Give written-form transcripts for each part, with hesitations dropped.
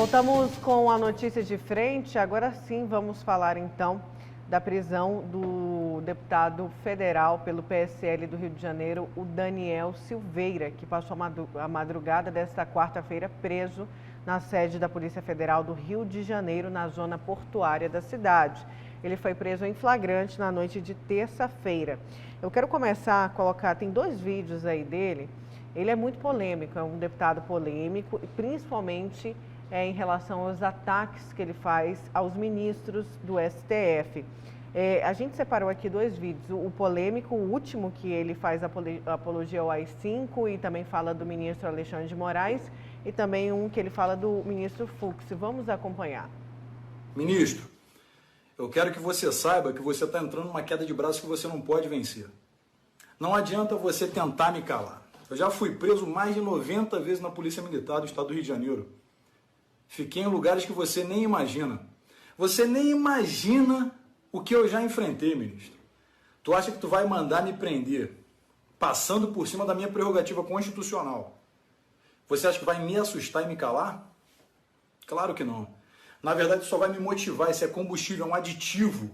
Voltamos com a notícia de frente. Agora sim vamos falar então da prisão do deputado federal pelo PSL do Rio de Janeiro, o Daniel Silveira, que passou a madrugada desta quarta-feira preso na sede da Polícia Federal do Rio de Janeiro, na zona portuária da cidade. Ele foi preso em flagrante na noite de terça-feira. Eu quero começar a colocar, tem 2 vídeos aí dele. Ele é muito polêmico, é um deputado polêmico, principalmente em relação aos ataques que ele faz aos ministros do STF. A gente separou aqui 2 vídeos, o polêmico, o último, que ele faz apologia ao AI-5 e também fala do ministro Alexandre de Moraes, e também um que ele fala do ministro Fux. Vamos acompanhar. Ministro, eu quero que você saiba que você está entrando numa queda de braço que você não pode vencer. Não adianta você tentar me calar. Eu já fui preso mais de 90 vezes na Polícia Militar do Estado do Rio de Janeiro. Fiquei em lugares que você nem imagina. Você nem imagina o que eu já enfrentei, ministro. Tu acha que tu vai mandar me prender, passando por cima da minha prerrogativa constitucional? Você acha que vai me assustar e me calar? Claro que não. Na verdade, só vai me motivar. Esse é combustível, é um aditivo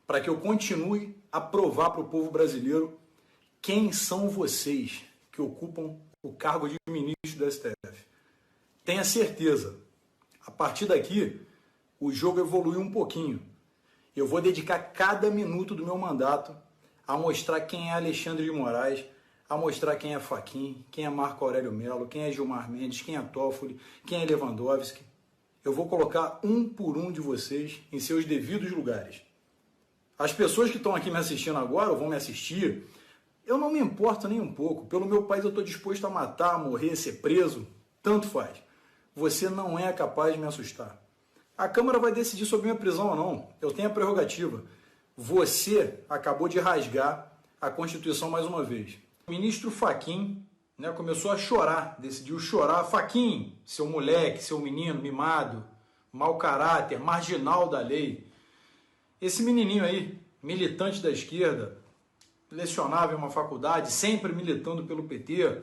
para que eu continue a provar para o povo brasileiro quem são vocês que ocupam o cargo de ministro do STF. Tenha certeza. A partir daqui, o jogo evoluiu um pouquinho. Eu vou dedicar cada minuto do meu mandato a mostrar quem é Alexandre de Moraes, a mostrar quem é Fachin, quem é Marco Aurélio Mello, quem é Gilmar Mendes, quem é Toffoli, quem é Lewandowski. Eu vou colocar um por um de vocês em seus devidos lugares. As pessoas que estão aqui me assistindo agora, ou vão me assistir, eu não me importo nem um pouco. Pelo meu país eu estou disposto a matar, a morrer, ser preso, tanto faz. Você não é capaz de me assustar. A Câmara vai decidir sobre minha prisão ou não. Eu tenho a prerrogativa. Você acabou de rasgar a Constituição mais uma vez. O ministro Fachin, começou a chorar, decidiu chorar. Fachin, seu moleque, seu menino mimado, mau caráter, marginal da lei. Esse menininho aí, militante da esquerda, lecionava em uma faculdade, sempre militando pelo PT,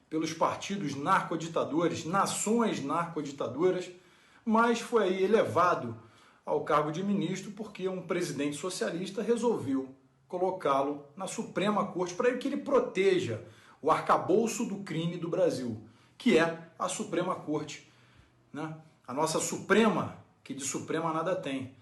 pelos partidos narcoditadores, nações narcoditadoras, mas foi aí elevado ao cargo de ministro porque um presidente socialista resolveu colocá-lo na Suprema Corte para que ele proteja o arcabouço do crime do Brasil, que é a Suprema Corte, né? A nossa Suprema, que de Suprema nada tem.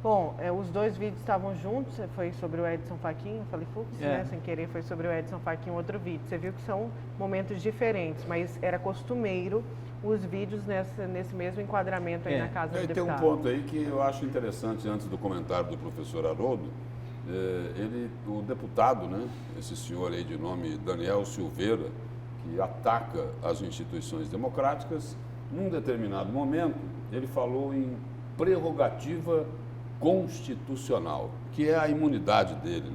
Bom, os 2 vídeos estavam juntos, foi sobre o Edson Fachin, eu falei Fux, sem querer, foi sobre o Edson Fachin, outro vídeo. Você viu que são momentos diferentes, mas era costumeiro os vídeos nesse mesmo enquadramento aí na casa do deputado. Tem um ponto aí que eu acho interessante, antes do comentário do professor Haroldo. O deputado, esse senhor aí de nome Daniel Silveira, que ataca as instituições democráticas, num determinado momento, ele falou em prerrogativa constitucional, que é a imunidade dele,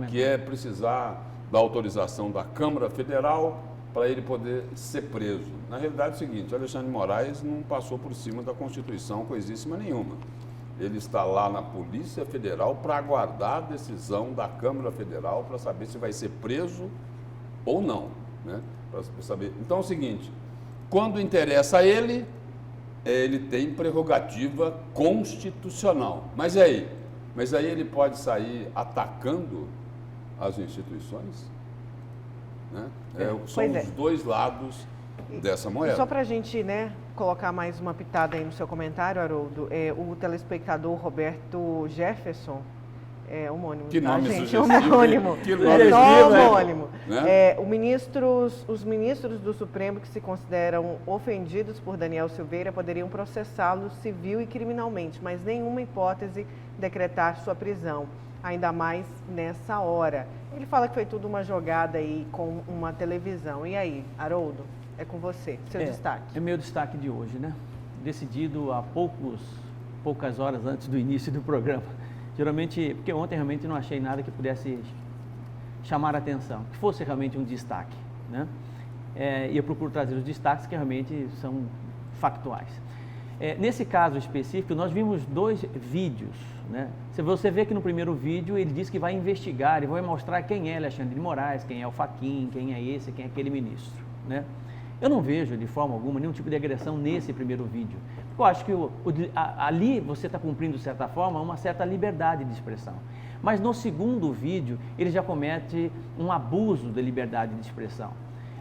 que é precisar da autorização da Câmara Federal para ele poder ser preso. Na realidade é o seguinte, Alexandre de Moraes não passou por cima da Constituição coisíssima nenhuma. Ele está lá na Polícia Federal para aguardar a decisão da Câmara Federal para saber se vai ser preso ou não, Para saber. Então é o seguinte, quando interessa a ele, ele tem prerrogativa constitucional. Mas e aí? Mas aí ele pode sair atacando as instituições? São os 2 lados dessa moeda. Só para a gente colocar mais uma pitada aí no seu comentário, Haroldo, o telespectador Roberto Jefferson, homônimo, que nome gente? Sugestivo, homônimo. Que nome homônimo. Os ministros do Supremo que se consideram ofendidos por Daniel Silveira poderiam processá-lo civil e criminalmente, mas nenhuma hipótese decretar sua prisão, ainda mais nessa hora. Ele fala que foi tudo uma jogada aí com uma televisão. E aí, Haroldo, é com você, seu destaque. É meu destaque de hoje, Decidido há poucas horas antes do início do programa. Geralmente, porque ontem realmente não achei nada que pudesse chamar a atenção, que fosse realmente um destaque, E eu procuro trazer os destaques que realmente são factuais. Nesse caso específico, nós vimos 2 vídeos, Você vê que no primeiro vídeo ele diz que vai investigar, ele vai mostrar quem é Alexandre de Moraes, quem é o Fachin, quem é esse, quem é aquele ministro, Eu não vejo, de forma alguma, nenhum tipo de agressão nesse primeiro vídeo. Eu acho que ali você está cumprindo, de certa forma, uma certa liberdade de expressão. Mas no segundo vídeo, ele já comete um abuso da liberdade de expressão.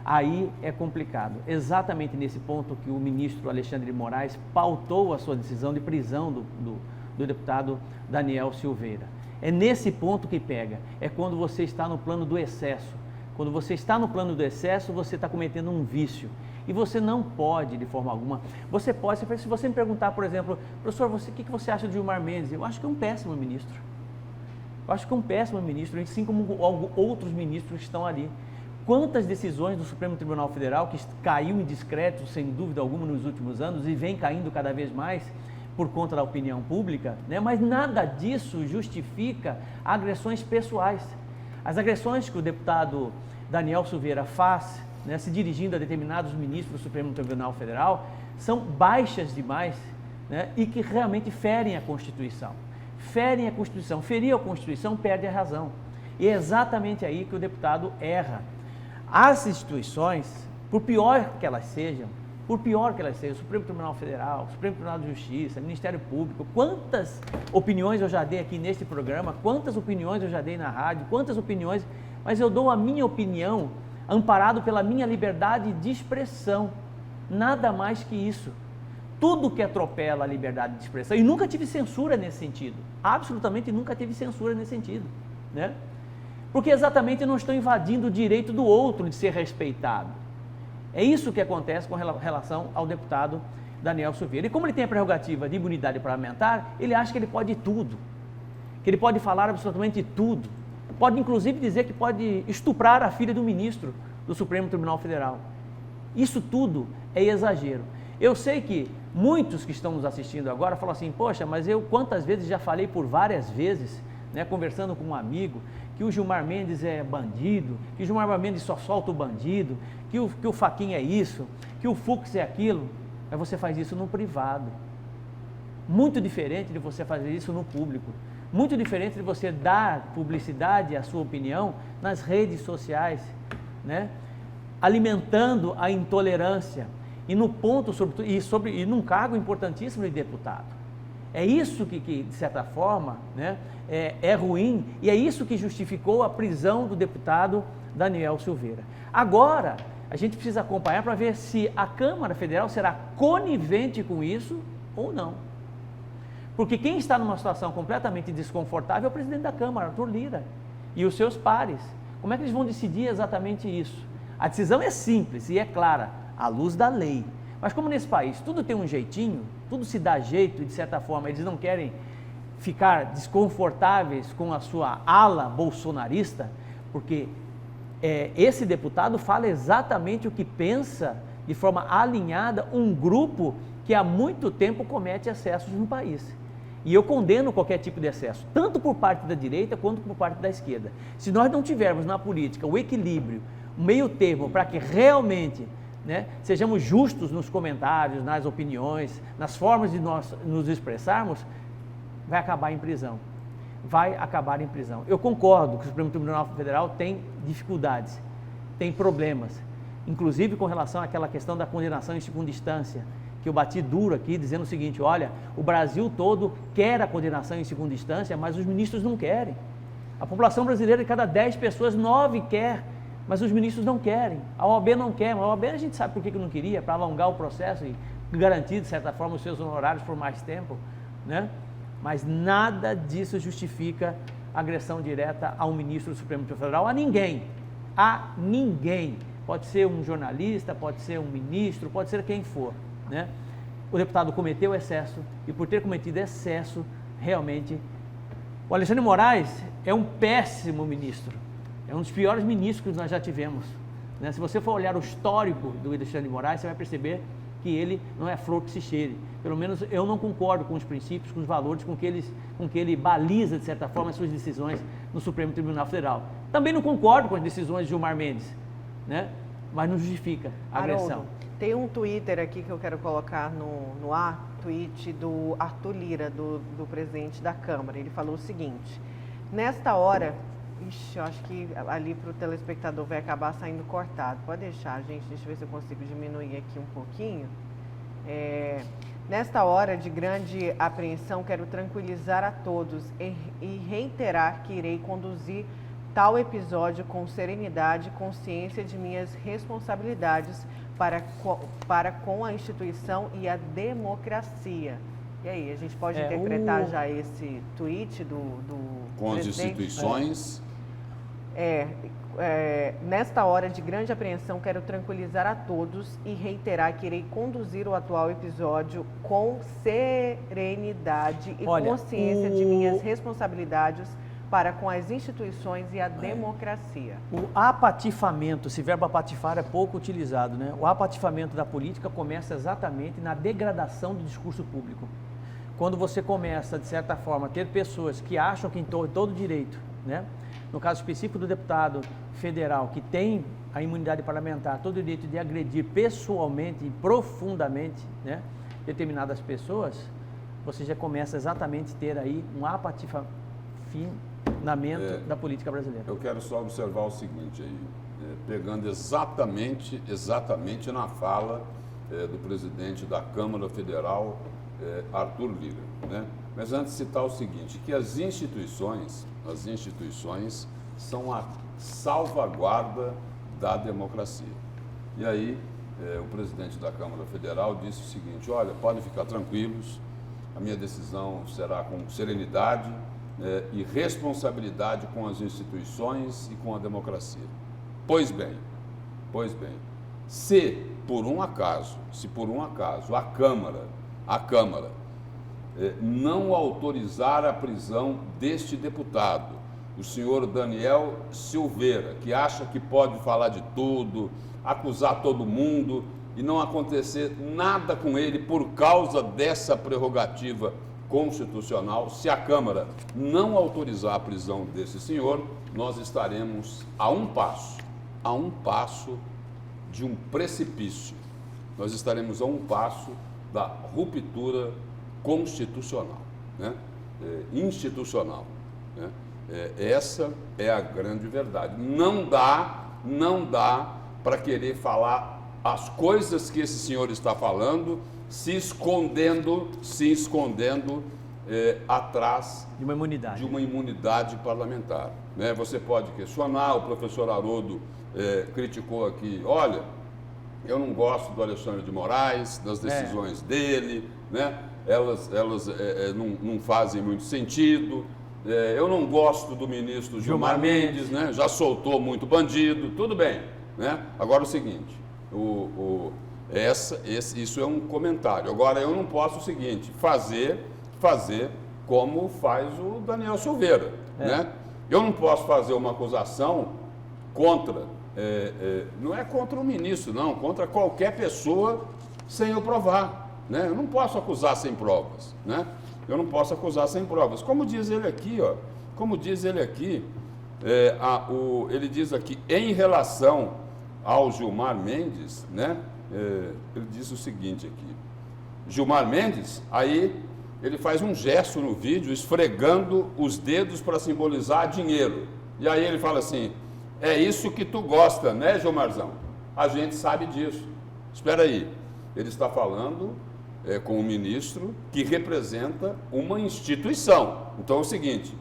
Aí é complicado. Exatamente nesse ponto que o ministro Alexandre de Moraes pautou a sua decisão de prisão do deputado Daniel Silveira. É nesse ponto que pega. É quando você está no plano do excesso. Quando você está no plano do excesso, você está cometendo um vício. E você não pode, de forma alguma, se você me perguntar, por exemplo, professor, o que você acha de Gilmar Mendes? Eu acho que é um péssimo ministro. Eu acho que é um péssimo ministro, assim como outros ministros que estão ali. Quantas decisões do Supremo Tribunal Federal, que caiu em descrédito, sem dúvida alguma, nos últimos anos, e vem caindo cada vez mais por conta da opinião pública, né? Mas nada disso justifica agressões pessoais. As agressões que o deputado Daniel Silveira faz, né, se dirigindo a determinados ministros do Supremo Tribunal Federal, são baixas demais, né, e que realmente ferem a Constituição. Ferem a Constituição. Ferir a Constituição perde a razão. E é exatamente aí que o deputado erra. As instituições, por pior que elas sejam, o Supremo Tribunal Federal, o Supremo Tribunal de Justiça, o Ministério Público, quantas opiniões eu já dei aqui neste programa, quantas opiniões eu já dei na rádio, quantas opiniões, mas eu dou a minha opinião amparado pela minha liberdade de expressão, nada mais que isso. Tudo que atropela a liberdade de expressão, e nunca tive censura nesse sentido, absolutamente nunca tive censura nesse sentido, né? Porque exatamente eu não estou invadindo o direito do outro de ser respeitado. É isso que acontece com relação ao deputado Daniel Silveira. E como ele tem a prerrogativa de imunidade parlamentar, ele acha que ele pode tudo, que ele pode falar absolutamente tudo, pode inclusive dizer que pode estuprar a filha do ministro do Supremo Tribunal Federal. Isso tudo é exagero. Eu sei que muitos que estão nos assistindo agora falam assim, poxa, mas eu quantas vezes já falei por várias vezes, né, conversando com um amigo, que o Gilmar Mendes é bandido, que o Gilmar Mendes só solta o bandido, que o Fachin é isso, que o Fux é aquilo. Mas você faz isso no privado. Muito diferente de você fazer isso no público. Muito diferente de você dar publicidade à sua opinião nas redes sociais, né? Alimentando a intolerância e no ponto e num cargo importantíssimo de deputado. É isso que de certa forma, né, é ruim, e é isso que justificou a prisão do deputado Daniel Silveira. Agora, a gente precisa acompanhar para ver se a Câmara Federal será conivente com isso ou não. Porque quem está numa situação completamente desconfortável é o presidente da Câmara, Arthur Lira, e os seus pares. Como é que eles vão decidir exatamente isso? A decisão é simples e é clara, à luz da lei. Mas como nesse país tudo tem um jeitinho, tudo se dá jeito e de certa forma eles não querem ficar desconfortáveis com a sua ala bolsonarista, porque esse deputado fala exatamente o que pensa de forma alinhada um grupo que há muito tempo comete excessos no país. E eu condeno qualquer tipo de excesso, tanto por parte da direita quanto por parte da esquerda. Se nós não tivermos na política o equilíbrio, o meio termo para que realmente, né, sejamos justos nos comentários, nas opiniões, nas formas de nós nos expressarmos, vai acabar em prisão. Vai acabar em prisão. Eu concordo que o Supremo Tribunal Federal tem dificuldades, tem problemas, inclusive com relação àquela questão da condenação em segunda instância, que eu bati duro aqui, dizendo o seguinte, olha, o Brasil todo quer a condenação em segunda instância, mas os ministros não querem. A população brasileira, de cada 10 pessoas, 9 quer, mas os ministros não querem. A OAB não quer, mas a OAB a gente sabe por que não queria, para alongar o processo e garantir, de certa forma, os seus honorários por mais tempo, né? Mas nada disso justifica agressão direta a um ministro do Supremo Tribunal Federal, a ninguém. A ninguém. Pode ser um jornalista, pode ser um ministro, pode ser quem for, né? O deputado cometeu excesso e por ter cometido excesso, realmente, o Alexandre de Moraes é um péssimo ministro. É um dos piores ministros que nós já tivemos, né? Se você for olhar o histórico do Alexandre de Moraes, você vai perceber que ele não é flor que se cheire. Pelo menos eu não concordo com os princípios, com os valores, com que ele baliza, de certa forma, as suas decisões no Supremo Tribunal Federal. Também não concordo com as decisões de Gilmar Mendes, né? Mas não justifica a agressão. Haroldo, tem um Twitter aqui que eu quero colocar no ar, tweet do Arthur Lira, do presidente da Câmara. Ele falou o seguinte: nesta hora, Ixi, eu acho que ali para o telespectador vai acabar saindo cortado. Pode deixar, gente. Deixa eu ver se eu consigo diminuir aqui um pouquinho. Nesta hora de grande apreensão, quero tranquilizar a todos e reiterar que irei conduzir tal episódio com serenidade e consciência de minhas responsabilidades para com a instituição e a democracia. E aí, a gente pode interpretar já esse tweet do com as presidente? instituições? Nesta hora de grande apreensão, quero tranquilizar a todos e reiterar que irei conduzir o atual episódio com serenidade e consciência de minhas responsabilidades para com as instituições e a democracia. O apatifamento, esse verbo apatifar é pouco utilizado, né? O apatifamento da política começa exatamente na degradação do discurso público. Quando você começa, de certa forma, a ter pessoas que acham que tem todo direito, né? No caso específico do deputado federal, que tem a imunidade parlamentar, todo o direito de agredir pessoalmente e profundamente, né, determinadas pessoas, você já começa exatamente a ter aí um apatifamento da política brasileira. Eu quero só observar o seguinte aí, pegando exatamente na fala do presidente da Câmara Federal, Arthur Lira, né? Mas antes de citar o seguinte, que as instituições são a salvaguarda da democracia. E aí, o presidente da Câmara Federal disse o seguinte: olha, podem ficar tranquilos, a minha decisão será com serenidade e responsabilidade com as instituições e com a democracia. Pois bem, se por um acaso a Câmara não autorizar a prisão deste deputado, o senhor Daniel Silveira, que acha que pode falar de tudo, acusar todo mundo e não acontecer nada com ele por causa dessa prerrogativa constitucional, se a Câmara não autorizar a prisão desse senhor, nós estaremos a um passo de um precipício. Nós estaremos a um passo da ruptura constitucional, né? Institucional, né? Essa é a grande verdade. Não dá para querer falar as coisas que esse senhor está falando, se escondendo atrás de uma imunidade parlamentar, né? Você pode questionar, o professor Haroldo criticou aqui, olha, eu não gosto do Alexandre de Moraes, das decisões dele, né? Elas não fazem muito sentido. Eu não gosto do ministro Gilmar Mendes, né? Já soltou muito bandido, tudo bem, né? Agora o seguinte, isso é um comentário. Agora eu não posso o seguinte, fazer como faz o Daniel Silveira, né? Eu não posso fazer uma acusação contra, não é contra o ministro, não, contra qualquer pessoa sem eu provar, né? Eu não posso acusar sem provas, né? Eu não posso acusar sem provas. Como diz ele aqui, ele diz aqui, em relação ao Gilmar Mendes, né? Ele diz o seguinte aqui, Gilmar Mendes, aí ele faz um gesto no vídeo esfregando os dedos para simbolizar dinheiro. E aí ele fala assim, é isso que tu gosta, né, Gilmarzão? A gente sabe disso. Espera aí, ele está falando com o ministro que representa uma instituição. Então é o seguinte,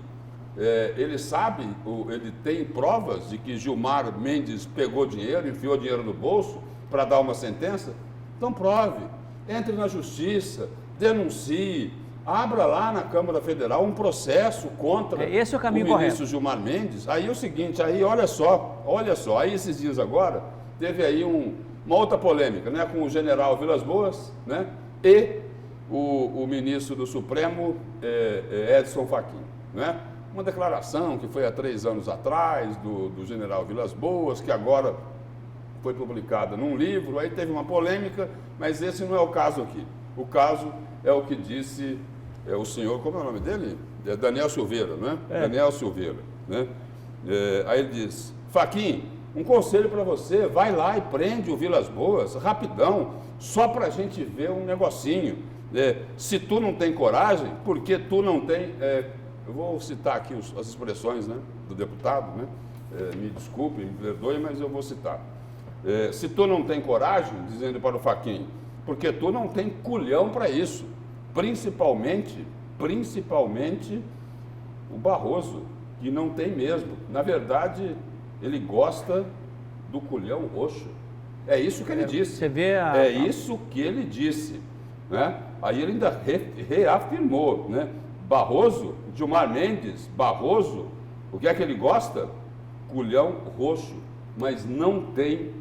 ele sabe, ele tem provas de que Gilmar Mendes pegou dinheiro, enfiou dinheiro no bolso para dar uma sentença? Então prove, entre na justiça, denuncie, abra lá na Câmara Federal um processo contra esse é o caminho o ministro correto. Gilmar Mendes. Aí é o seguinte, aí olha só, aí esses dias agora, teve aí uma outra polêmica, né, com o general Vilas Boas, né, e o ministro do Supremo, Edson Fachin, né? Uma declaração que foi há 3 anos atrás do general Vilas Boas, que agora foi publicada num livro, aí teve uma polêmica, mas esse não é o caso aqui. O caso é o que disse o senhor, como é o nome dele? Daniel Silveira, né? Daniel Silveira, né? Aí ele diz, Fachin, um conselho para você, vai lá e prende o Vilas Boas, rapidão, só para a gente ver um negocinho. Se tu não tem coragem, porque tu não tem eu vou citar aqui as expressões, né, do deputado, né? Me desculpe, me perdoe, mas eu vou citar. Se tu não tem coragem, dizendo para o Fachin, porque tu não tem culhão para isso, principalmente o Barroso, que não tem mesmo. Na verdade, ele gosta do culhão roxo. É isso que ele disse. Você vê isso que ele disse, né? Aí ele ainda reafirmou, né? Barroso, Gilmar Mendes, Barroso, o que é que ele gosta? Culhão roxo, mas não tem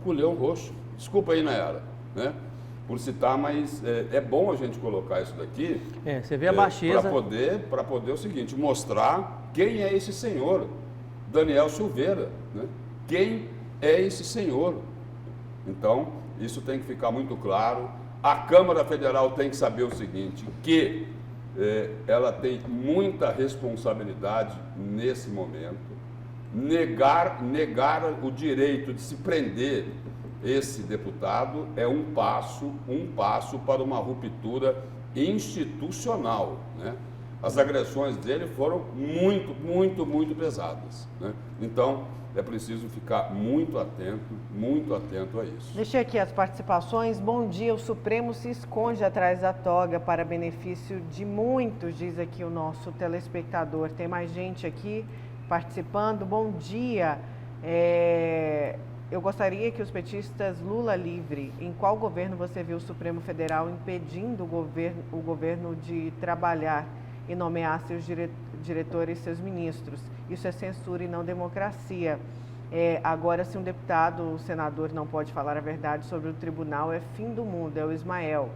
culhão roxo. Desculpa aí, Nayara, né? Por citar, mas é bom a gente colocar isso daqui. Você vê a baixeza. Para poder o seguinte, mostrar quem é esse senhor, Daniel Silveira, né? Quem é esse senhor? Então, isso tem que ficar muito claro. A Câmara Federal tem que saber o seguinte, que ela tem muita responsabilidade nesse momento. Negar o direito de se prender esse deputado é um passo para uma ruptura institucional, né? As agressões dele foram muito pesadas, né? Então, é preciso ficar muito atento a isso. Deixei aqui as participações. Bom dia, o Supremo se esconde atrás da toga para benefício de muitos, diz aqui o nosso telespectador. Tem mais gente aqui participando. Bom dia. Eu gostaria que os petistas Lula livre, em qual governo você viu o Supremo Federal impedindo o governo de trabalhar e nomear seus diretores e seus ministros? Isso é censura e não democracia. Agora, se um deputado ou senador não pode falar a verdade sobre o tribunal, é fim do mundo, é o Ismael.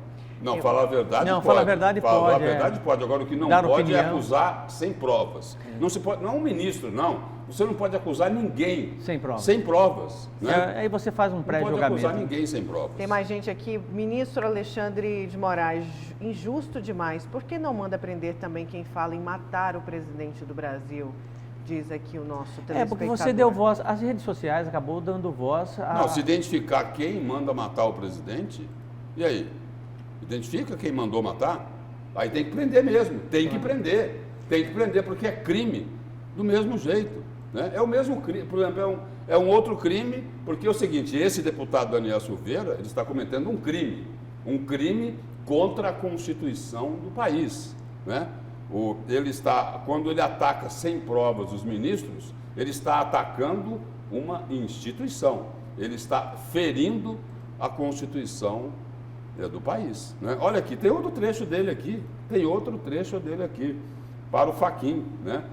Não, falar a verdade não, pode. Falar a verdade pode. Falar a verdade pode. Agora, o que não pode opinião. é acusar sem provas. Não se pode, não é um ministro, não. Você não pode acusar ninguém sem provas. Sem provas, né? Aí você faz um pré-julgamento. Não pode acusar ninguém sem provas. Tem mais gente aqui. Ministro Alexandre de Moraes, injusto demais. Por que não manda prender também quem fala em matar o presidente do Brasil? Diz aqui o nosso telespectador. Porque você deu voz, as redes sociais acabou dando voz a... Não, se identificar quem manda matar o presidente, e aí? Identifica quem mandou matar? Aí tem que prender mesmo, tem que prender, porque é crime do mesmo jeito, né? É o mesmo crime, por exemplo, é um outro crime, porque é o seguinte, esse deputado Daniel Silveira, ele está cometendo um crime contra a Constituição do país, né? Quando ele ataca sem provas os ministros, ele está atacando uma instituição, ele está ferindo a Constituição do país, né? Olha aqui, tem outro trecho dele aqui, para o Fachin, né?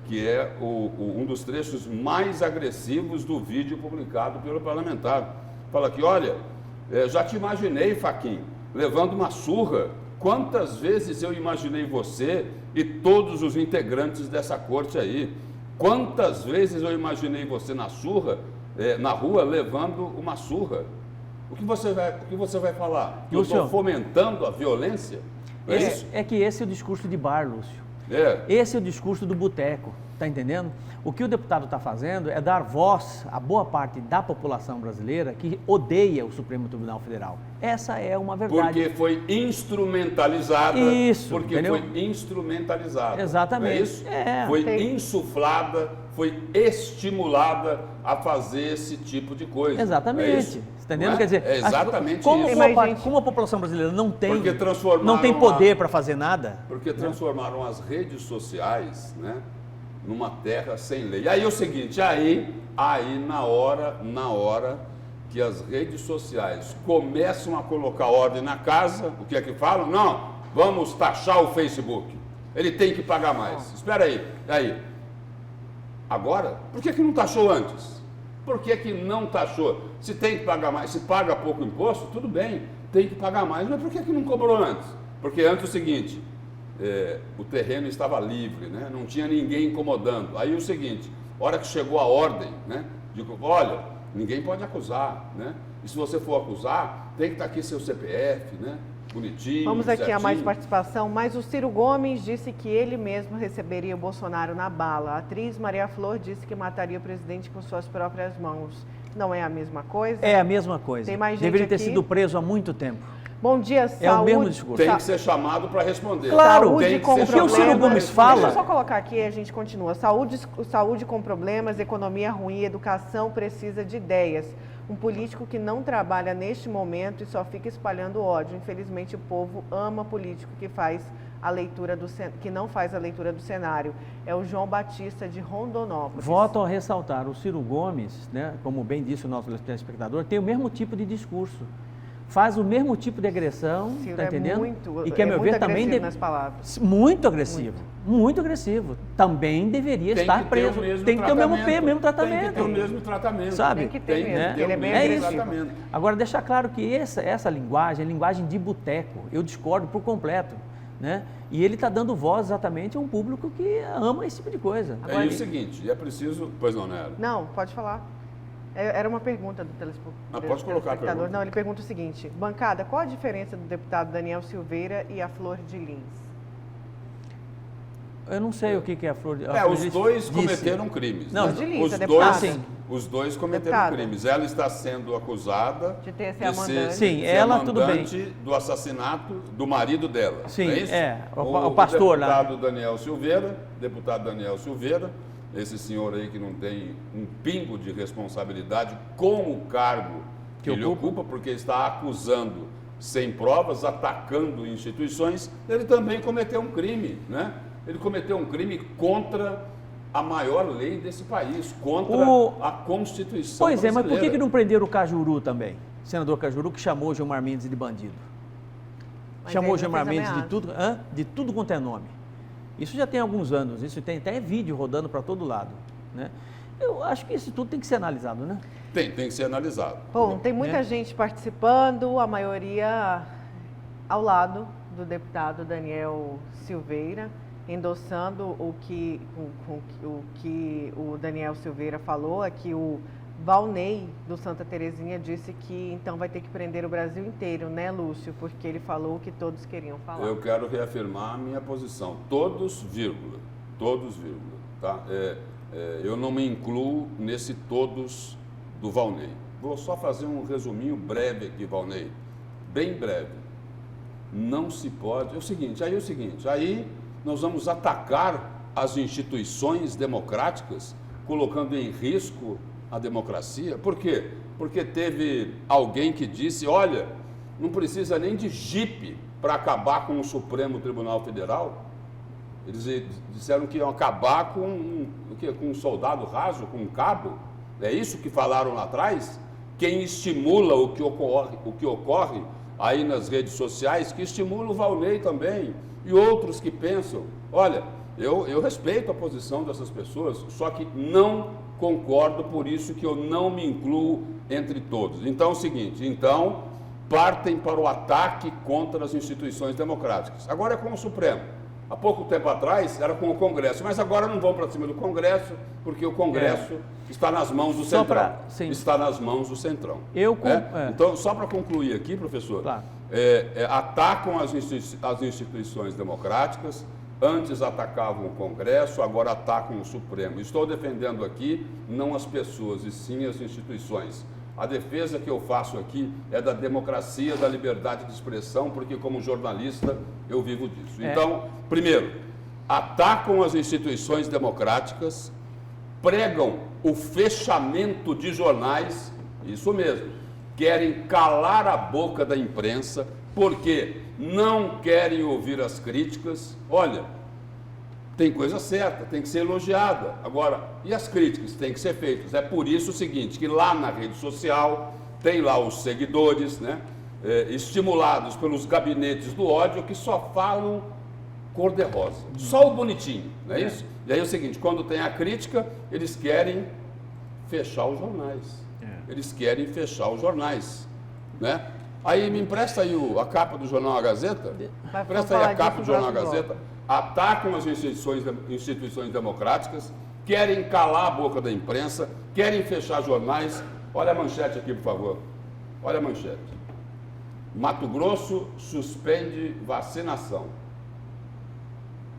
Que é um dos trechos mais agressivos do vídeo publicado pelo parlamentar. Fala aqui, olha, já te imaginei, Fachin, levando uma surra. Quantas vezes eu imaginei você e todos os integrantes dessa corte aí? Quantas vezes eu imaginei você na rua, levando uma surra? O que você vai falar? Que Lúcio, eu estou fomentando a violência? É isso? É que esse é o discurso de bar, Lúcio. Esse é o discurso do boteco, tá entendendo? O que o deputado está fazendo é dar voz a boa parte da população brasileira que odeia o Supremo Tribunal Federal. Essa é uma verdade. Porque foi instrumentalizada. Isso, porque entendeu? foi instrumentalizada. Exatamente. Não é isso? Foi insuflada, foi estimulada a fazer esse tipo de coisa. Exatamente. É isso? Entendendo? É? Quer dizer, é exatamente como isso. Como a população brasileira não tem Porque poder para fazer nada. Porque transformaram as redes sociais, né, numa terra sem lei. E aí é o seguinte, aí na hora que as redes sociais começam a colocar ordem na casa, o que é que falam? Não, vamos taxar o Facebook. Ele tem que pagar mais. Espera aí. Agora, por que não taxou antes? Por que não taxou? Se tem que pagar mais, se paga pouco imposto, tudo bem, tem que pagar mais. Mas por que não cobrou antes? Porque antes é o seguinte, o terreno estava livre, né? Não tinha ninguém incomodando. Aí é o seguinte, hora que chegou a ordem, né? Digo, olha, ninguém pode acusar, né? E se você for acusar, tem que estar aqui seu CPF, né? Bonitinho, Vamos aqui certinho. a mais participação, mas o Ciro Gomes disse que ele mesmo receberia o Bolsonaro na bala. A atriz Maria Flor disse que mataria o presidente com suas próprias mãos. Não é a mesma coisa? É a mesma coisa. Tem mais gente Deveria ter aqui. sido preso há muito tempo. Bom dia, É saúde. o mesmo discurso. Tem que ser chamado para responder. Claro, Saúde tem que com ser Porque o Ciro chamado pra Gomes responder. fala- Deixa eu só colocar aqui e a gente continua. Saúde com problemas, economia ruim, educação precisa de ideias. Um político que não trabalha neste momento e só fica espalhando ódio. Infelizmente, o povo ama político que não faz a leitura do cenário. É o João Batista de Rondonópolis. Volto a ressaltar, o Ciro Gomes, né, como bem disse o nosso telespectador, tem o mesmo tipo de discurso. Faz o mesmo tipo de agressão, Ciro tá entendendo? muito, E que, a meu muito ver, também agressivo nas palavras. muito agressivo, muito agressivo. Também deveria Tem estar que ter preso. o mesmo Tem que ter o mesmo tratamento. tratamento. Tem que ter o mesmo tratamento. Sabe? Tem que ter mesmo, né? porque ele é bem É agressivo. isso. Tratamento. Agora, deixar claro que essa linguagem é linguagem de boteco. Eu discordo por completo. Né? E ele está dando voz exatamente a um público que ama esse tipo de coisa. É o seguinte, é preciso... Pois não, Nera? Não, pode falar. Era uma pergunta do telespectador. Pode colocar a pergunta. Não, ele pergunta o seguinte: bancada, qual a diferença do deputado Daniel Silveira e a Flor de Lins? Eu não sei o que é a Flor de Lins. Os dois cometeram crimes. Não, né? Flor de Lins, os é dois, deputada. Sim. os dois cometeram Deputada. crimes. Ela está sendo acusada De ter sido a mandante. Sim, ser ela, tudo bem. mandante do assassinato do marido dela. Sim, não é isso? o pastor lá. Deputado Daniel Silveira, esse senhor aí que não tem um pingo de responsabilidade com o cargo que ele ocupa, porque está acusando sem provas, atacando instituições, ele também cometeu um crime, né? Ele cometeu um crime contra a maior lei desse país, contra a Constituição Pois é, mas por brasileira. que não prenderam o Cajuru também? O senador Cajuru que chamou o Gilmar Mendes de bandido. Mas Chamou o ele não Gilmar fez Mendes ameaça. de tudo quanto é nome. Isso já tem alguns anos, isso tem até vídeo rodando para todo lado. Né? Eu acho que isso tudo tem que ser analisado, né? Tem que ser analisado. Bom, tem muita Né? gente participando, a maioria ao lado do deputado Daniel Silveira, endossando o que o Daniel Silveira falou, aqui o Valnei do Santa Terezinha disse que então vai ter que prender o Brasil inteiro, né, Lúcio? Porque ele falou o que todos queriam falar. Eu quero reafirmar a minha posição. Todos, vírgula. Tá? Eu não me incluo nesse todos do Valnei. Vou só fazer um resuminho breve aqui, Valnei. Bem breve. Não se pode... É o seguinte, aí nós vamos atacar as instituições democráticas, colocando em risco a democracia. Por quê? Porque teve alguém que disse, olha, não precisa nem de jipe para acabar com o Supremo Tribunal Federal. Eles disseram que iam acabar com um soldado raso, com um cabo. É isso que falaram lá atrás? Quem estimula o que ocorre aí nas redes sociais, que estimula o Valnei também, e outros que pensam. Olha, eu respeito a posição dessas pessoas, só que não concordo, por isso que eu não me incluo entre todos. Então é o seguinte, partem para o ataque contra as instituições democráticas. Agora é com o Supremo. Há pouco tempo atrás era com o Congresso, mas agora não vão para cima do Congresso, porque o Congresso está nas mãos do Centrão. Está nas mãos do Centrão. Então, só para concluir aqui, professor, Claro. Atacam as instituições democráticas, antes atacavam o Congresso, agora atacam o Supremo. Estou defendendo aqui não as pessoas, e sim as instituições. A defesa que eu faço aqui é da democracia, da liberdade de expressão, porque como jornalista eu vivo disso. Então, primeiro, atacam as instituições democráticas, pregam o fechamento de jornais, isso mesmo, querem calar a boca da imprensa, porque não querem ouvir as críticas. Olha, tem coisa certa, tem que ser elogiada. Agora, e as críticas têm que ser feitas? É por isso o seguinte, que lá na rede social, tem lá os seguidores, né, estimulados pelos gabinetes do ódio, que só falam cor-de-rosa. Só o bonitinho, não é isso? E aí é o seguinte, quando tem a crítica, eles querem fechar os jornais. Eles querem fechar os jornais, né? Aí me empresta aí a capa do jornal A Gazeta. Empresta aí a capa do jornal A Gazeta. Atacam as instituições democráticas, querem calar a boca da imprensa, querem fechar jornais. Olha a manchete aqui, por favor. Olha a manchete. Mato Grosso suspende vacinação.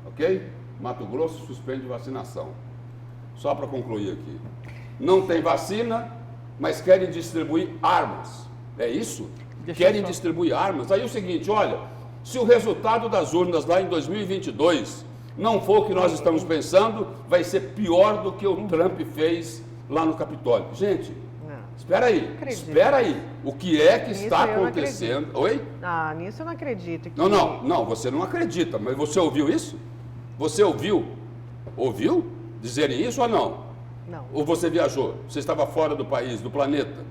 Ok? Mato Grosso suspende vacinação. Só para concluir aqui. Não tem vacina, mas querem distribuir armas. É isso? querem distribuir armas. Aí é o seguinte, olha, se o resultado das urnas lá em 2022 não for o que nós estamos pensando, vai ser pior do que o Trump fez lá no Capitólio. Gente, espera aí. O que é que está acontecendo? Oi? Ah, nisso eu não acredito. Que... Não, você não acredita, mas você ouviu isso? Você ouviu? Ouviu dizerem isso ou não? Não. Ou você viajou? Você estava fora do país, do planeta?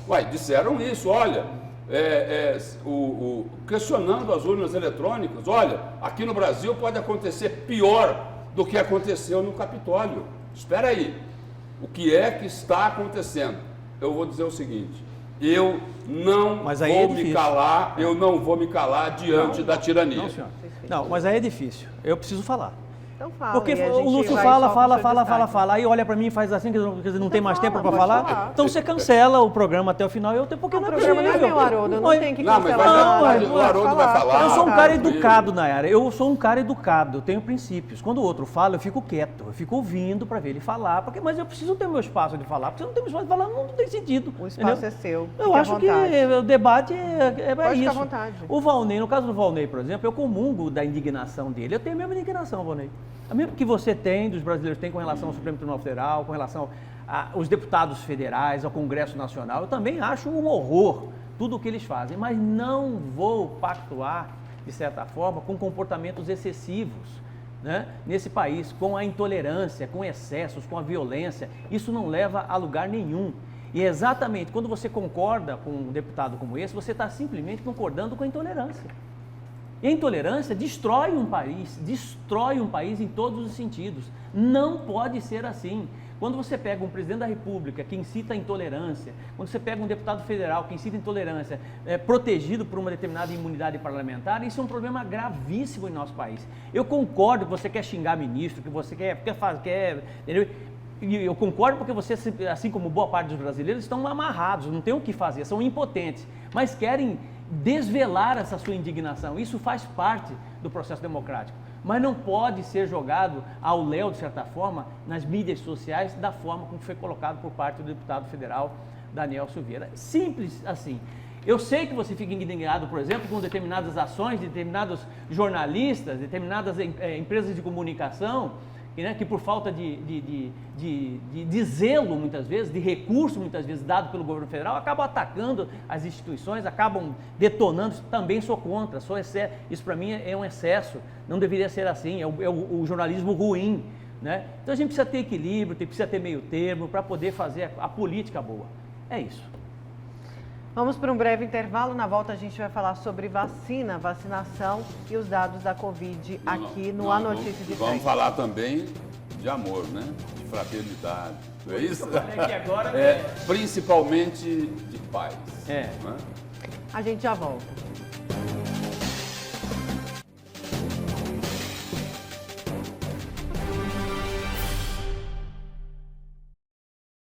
Uai, disseram isso, olha, questionando as urnas eletrônicas, olha, aqui no Brasil pode acontecer pior do que aconteceu no Capitólio. Espera aí, o que é que está acontecendo? Eu vou dizer o seguinte, eu não vou me calar diante da tirania. Não, senhor. Não, mas aí é difícil, eu preciso falar. Então fala. Porque o Lúcio fala, aí olha pra mim e faz assim, que não tem mais tempo pra falar. Então você cancela o programa até o final, porque não é possível. O programa não é meu, Haroldo, não tem que cancelar. O Haroldo vai falar. Eu sou um cara educado, Nayara, eu sou um cara educado, eu tenho princípios. Quando o outro fala, eu fico quieto, eu fico ouvindo pra ver ele falar, mas eu preciso ter meu espaço de falar, porque se eu não tenho meu espaço de falar, não tem sentido. O espaço é seu. Eu acho que o debate é isso. Pode ficar à vontade. O Valnei, no caso do Valnei, por exemplo, eu comungo da indignação dele, eu tenho a mesma indignação, Valnei. A mesma que você tem, dos brasileiros têm com relação ao Supremo Tribunal Federal, com relação aos deputados federais, ao Congresso Nacional, eu também acho um horror tudo o que eles fazem, mas não vou pactuar, de certa forma, com comportamentos excessivos, né, nesse país, com a intolerância, com excessos, com a violência. Isso não leva a lugar nenhum. E exatamente quando você concorda com um deputado como esse, você está simplesmente concordando com a intolerância. E a intolerância destrói um país em todos os sentidos. Não pode ser assim. Quando você pega um presidente da República que incita a intolerância, quando você pega um deputado federal que incita a intolerância, protegido por uma determinada imunidade parlamentar, isso é um problema gravíssimo em nosso país. Eu concordo que você quer xingar ministro, que você quer entendeu? E eu concordo porque você, assim como boa parte dos brasileiros, estão amarrados, não tem o que fazer, são impotentes, mas querem desvelar essa sua indignação. Isso faz parte do processo democrático, mas não pode ser jogado ao léu, de certa forma, nas mídias sociais, da forma como foi colocado por parte do deputado federal Daniel Silveira. Simples assim. Eu sei que você fica indignado, por exemplo, com determinadas ações de determinados jornalistas, determinadas empresas de comunicação, né, que por falta de zelo, muitas vezes, de recurso, muitas vezes, dado pelo governo federal, acabam atacando as instituições, acabam detonando. Também sou contra, isso para mim é um excesso, não deveria ser assim, é o jornalismo ruim, né? Então a gente precisa ter equilíbrio, precisa ter meio termo para poder fazer a política boa. É isso. Vamos para um breve intervalo. Na volta a gente vai falar sobre vacinação e os dados da Covid aqui no A Notícia de Frente. Vamos falar também de amor, né? De fraternidade. Não é isso? Agora principalmente de paz. É. Né? A gente já volta.